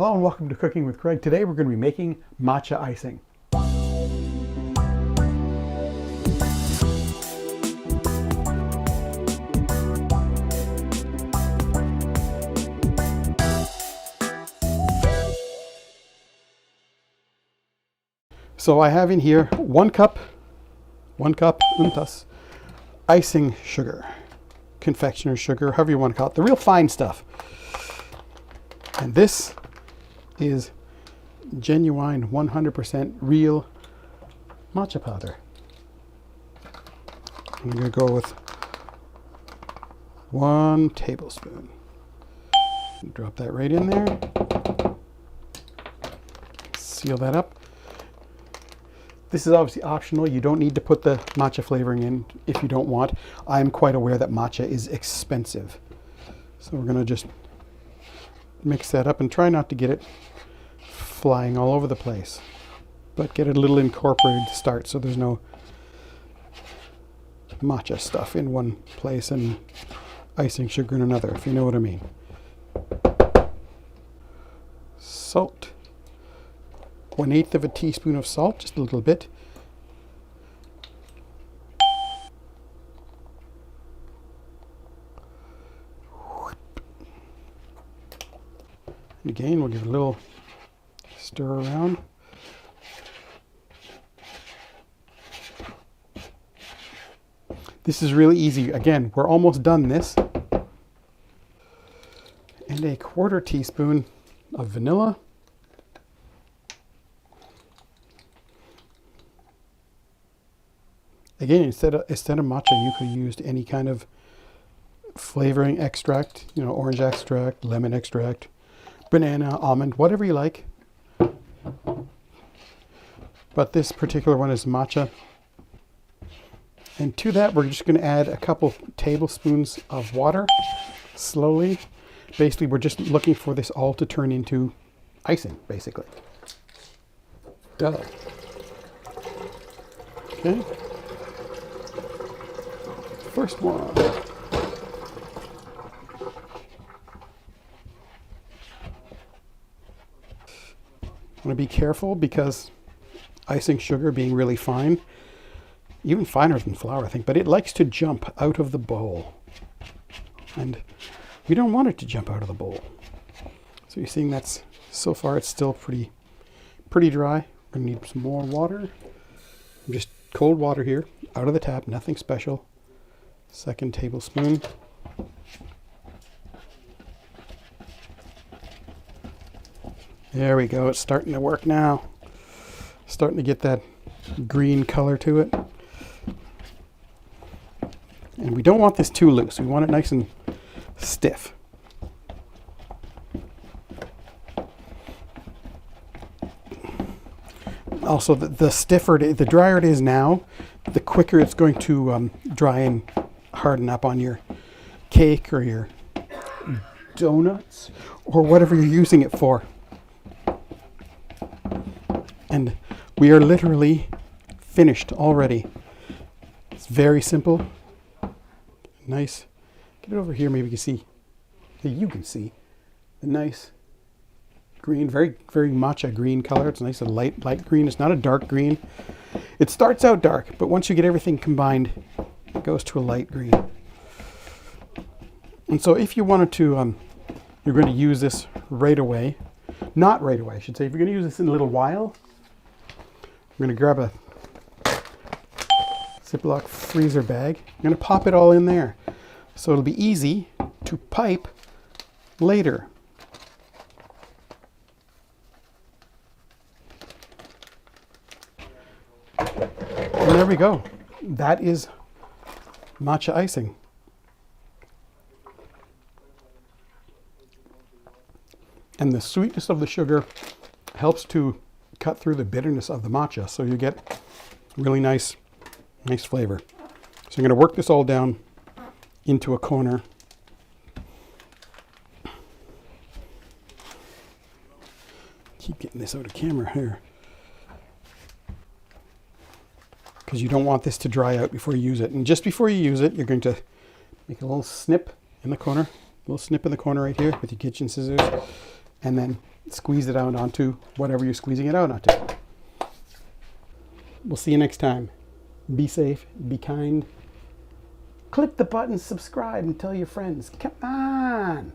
Hello and welcome to Cooking with Craig. Today we're going to be making matcha icing. So I have in here one cup untas icing sugar, confectioner's sugar, however you want to call it, the real fine stuff. And this is genuine 100% real matcha powder. I'm going to go with 1 tablespoon. Drop that right in there. Seal that up. This is obviously optional. You don't need to put the matcha flavoring in if you don't want. I'm quite aware that matcha is expensive. So we're going to just mix that up and try not to get it flying all over the place, but get it a little incorporated to start so there's no matcha stuff in one place and icing sugar in another, if you know what I mean. Salt. 1/8 of a teaspoon of salt, just a little bit. And again, we'll give it a little stir around. This is really easy. Again, we're almost done this. And 1/4 teaspoon of vanilla. Again, instead of matcha, you could have used any kind of flavoring extract, you know, orange extract, lemon extract, banana, almond, whatever you like. But this particular one is matcha. And to that, we're just going to add a couple tablespoons of water, slowly. Basically, we're just looking for this all to turn into icing, basically. Duh. Okay. First one. I want to be careful because icing sugar being really fine, even finer than flour I think, but it likes to jump out of the bowl. And we don't want it to jump out of the bowl. So you're seeing that's, so far it's still pretty dry. We're going to need some more water. Just cold water here, out of the tap, nothing special. 2nd tablespoon. There we go, it's starting to work now. Starting to get that green color to it. And we don't want this too loose. We want it nice and stiff. Also, the stiffer, the drier it is now, the quicker it's going to dry and harden up on your cake or your donuts or whatever you're using it for. And we are literally finished already. It's very simple. Nice. Get it over here, maybe you can see. You can see the nice green, very matcha green color. It's nice and light green. It's not a dark green. It starts out dark, but once you get everything combined, it goes to a light green. And so if you wanted to, you're going to use this right away. Not right away, I should say. If you're going to use this in a little while, I'm going to grab a Ziploc freezer bag. I'm going to pop it all in there. So it'll be easy to pipe later. And there we go. That is matcha icing. And the sweetness of the sugar helps to cut through the bitterness of the matcha, so you get really nice flavor. So I'm going to work this all down into a corner. Keep getting this out of camera here, because you don't want this to dry out before you use it. And just before you use it, you're going to make a little snip in the corner, right here with your kitchen scissors. and then squeeze it out onto whatever you're squeezing it out onto. We'll see you next time. Be safe, be kind. Click the button, subscribe, and tell your friends. Come on.